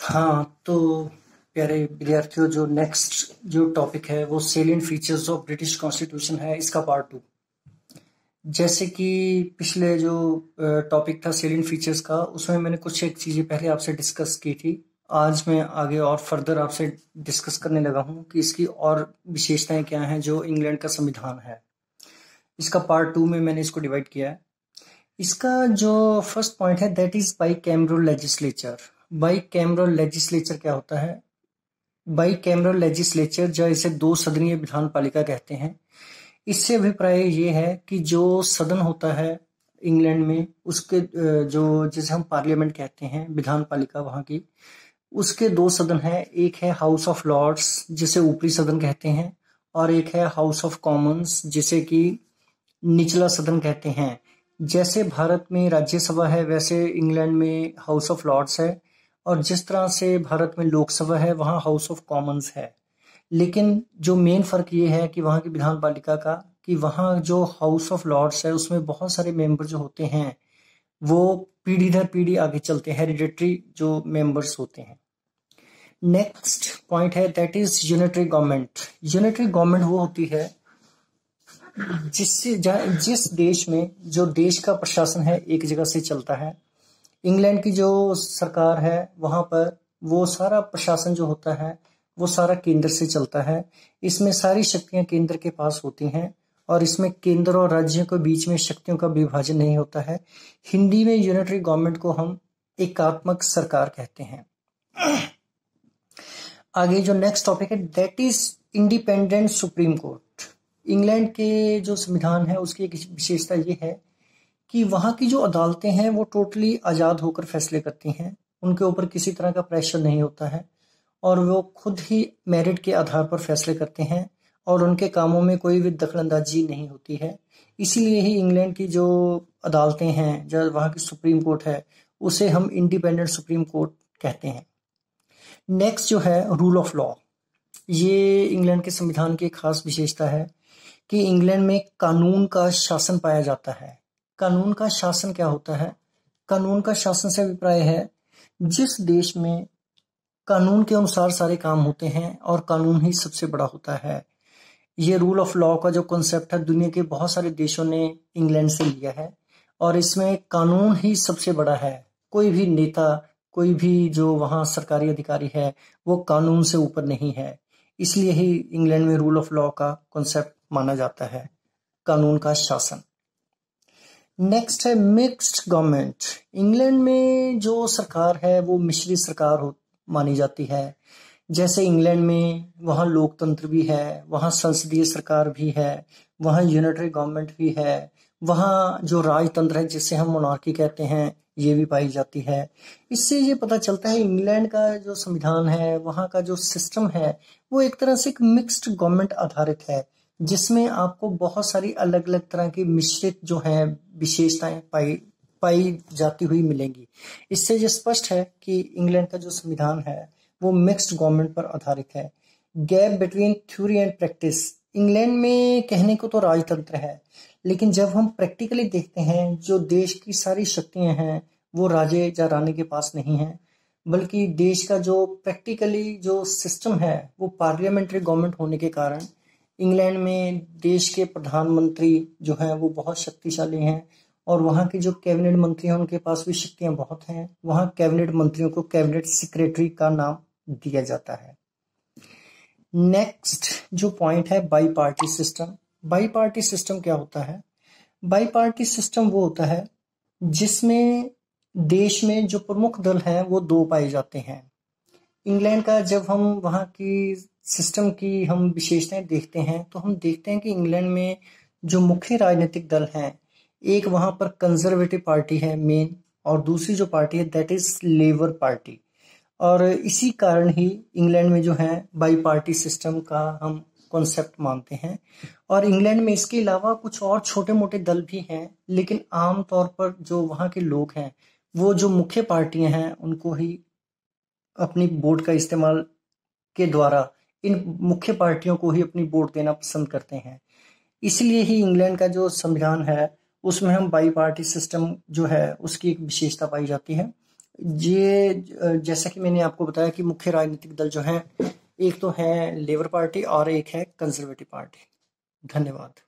हाँ, तो प्यारे विद्यार्थियों, जो नेक्स्ट जो टॉपिक है वो salient features of British constitution है, इसका पार्ट 2। जैसे कि पिछले जो टॉपिक था सेलिएंट फीचर्स का, उसमें मैंने कुछ एक चीज़ें पहले आपसे डिस्कस की थी। आज मैं आगे और फर्दर आपसे डिस्कस करने लगा हूँ कि इसकी और विशेषताएं क्या हैं जो इंग्लैंड का संविधान है। इसका पार्ट 2 में मैंने इसको डिवाइड किया है। इसका जो फर्स्ट पॉइंट है that is by cameral legislature. By cameral legislature क्या होता है? बाई कैमरल लेजिस्लेचर, जो इसे दो सदनीय विधान पालिका कहते हैं। इससे अभिप्राय ये है कि जो सदन होता है इंग्लैंड में, उसके जो जिसे हम पार्लियामेंट कहते हैं, विधान पालिका वहां की, उसके दो सदन है। एक है हाउस ऑफ लॉर्ड्स, जिसे ऊपरी सदन कहते हैं, और एक है हाउस ऑफ कॉमन्स, जिसे कि निचला सदन कहते हैं। जैसे भारत में राज्यसभा है, वैसे इंग्लैंड में हाउस ऑफ लॉर्ड्स है, और जिस तरह से भारत में लोकसभा है, वहाँ हाउस ऑफ कॉमन्स है। लेकिन जो मेन फर्क ये है कि वहाँ की विधान पालिका का, कि वहाँ जो हाउस ऑफ लॉर्ड्स है उसमें बहुत सारे मेंबर जो होते हैं वो पीढ़ी दर पीढ़ी आगे चलते हैं, हेरिडेटरी जो मेंबर्स होते हैं। नेक्स्ट पॉइंट है that is unitary government. Unitary government वो होती है जिस देश में जो देश का प्रशासन है एक जगह से चलता है। इंग्लैंड की जो सरकार है वहां पर वो सारा प्रशासन जो होता है वो सारा केंद्र से चलता है। इसमें सारी शक्तियां केंद्र के पास होती हैं, और इसमें केंद्र और राज्यों के बीच में शक्तियों का विभाजन नहीं होता है। हिंदी में यूनिटरी गवर्नमेंट को हम एकात्मक सरकार कहते हैं। आगे जो नेक्स्ट टॉपिक है that is independent supreme court. England के जो संविधान है उसकी एक विशेषता ये है कि वहाँ की जो अदालतें हैं वो टोटली आज़ाद होकर फैसले करती हैं। उनके ऊपर किसी तरह का प्रेशर नहीं होता है, और वो खुद ही मेरिट के आधार पर फैसले करते हैं, और उनके कामों में कोई भी दखलंदाजी नहीं होती है। इसीलिए ही इंग्लैंड की जो अदालतें हैं, जो वहाँ की सुप्रीम कोर्ट है, उसे हम इंडिपेंडेंट सुप्रीम कोर्ट कहते हैं। नेक्स्ट जो है रूल ऑफ लॉ। ये इंग्लैंड के संविधान की एक खास विशेषता है कि इंग्लैंड में कानून का शासन पाया जाता है। कानून का शासन क्या होता है? कानून का शासन से अभिप्राय है जिस देश में कानून के अनुसार सारे काम होते हैं और कानून ही सबसे बड़ा होता है। ये रूल ऑफ लॉ का जो कॉन्सेप्ट है दुनिया के बहुत सारे देशों ने इंग्लैंड से लिया है, और इसमें कानून ही सबसे बड़ा है। कोई भी नेता, कोई भी जो वहाँ सरकारी अधिकारी है, वो कानून से ऊपर नहीं है। इसलिए ही इंग्लैंड में रूल ऑफ लॉ का कॉन्सेप्ट माना जाता है, कानून का शासन। नेक्स्ट है मिक्स्ड गवर्नमेंट। इंग्लैंड में जो सरकार है वो मिश्रित सरकार मानी जाती है। जैसे इंग्लैंड में वहाँ लोकतंत्र भी है, वहाँ संसदीय सरकार भी है, वहाँ यूनिटरी गवर्नमेंट भी है, वहाँ जो राजतंत्र है जिसे हम मोनार्की कहते हैं ये भी पाई जाती है। इससे ये पता चलता है इंग्लैंड का जो संविधान है, वहाँ का जो सिस्टम है, वो एक तरह से एक मिक्स्ड गवर्नमेंट आधारित है, जिसमें आपको बहुत सारी अलग अलग तरह की मिश्रित जो है विशेषताएं पाई जाती हुई मिलेंगी। इससे ये स्पष्ट है कि इंग्लैंड का जो संविधान है वो मिक्स्ड गवर्नमेंट पर आधारित है। Gap between theory and practice. England में कहने को तो राजतंत्र है, लेकिन जब हम प्रैक्टिकली देखते हैं जो देश की सारी शक्तियां हैं वो राजे या रानी के पास नहीं है, बल्कि देश का जो प्रैक्टिकली जो सिस्टम है वो पार्लियामेंट्री गवर्नमेंट होने के कारण इंग्लैंड में देश के प्रधानमंत्री जो हैं वो बहुत शक्तिशाली हैं, और वहाँ के जो कैबिनेट मंत्री हैं उनके पास भी शक्तियां बहुत हैं। वहाँ कैबिनेट मंत्रियों को कैबिनेट सेक्रेटरी का नाम दिया जाता है। नेक्स्ट जो पॉइंट है bi party system. Bi party system क्या होता है? बाई पार्टी सिस्टम वो होता है जिसमें देश में जो प्रमुख दल हैं वो दो पाए जाते हैं। इंग्लैंड का जब हम वहाँ की सिस्टम की हम विशेषताएं देखते हैं तो हम देखते हैं कि इंग्लैंड में जो मुख्य राजनीतिक दल हैं, एक वहाँ पर कंजर्वेटिव पार्टी है मेन, और दूसरी जो पार्टी है दैट इज लेबर पार्टी। और इसी कारण ही इंग्लैंड में जो है बाई पार्टी सिस्टम का हम कॉन्सेप्ट मानते हैं। और इंग्लैंड में इसके अलावा कुछ और छोटे मोटे दल भी हैं, लेकिन आम तौर पर जो वहाँ के लोग हैं वो जो मुख्य पार्टियां हैं उनको ही अपनी वोट का इस्तेमाल के द्वारा इन मुख्य पार्टियों को ही अपनी वोट देना पसंद करते हैं। इसलिए ही इंग्लैंड का जो संविधान है उसमें हम बाई पार्टी सिस्टम जो है उसकी एक विशेषता पाई जाती है। ये जैसा कि मैंने आपको बताया कि मुख्य राजनीतिक दल जो हैं, एक तो है लेबर पार्टी और एक है कंजर्वेटिव पार्टी। धन्यवाद।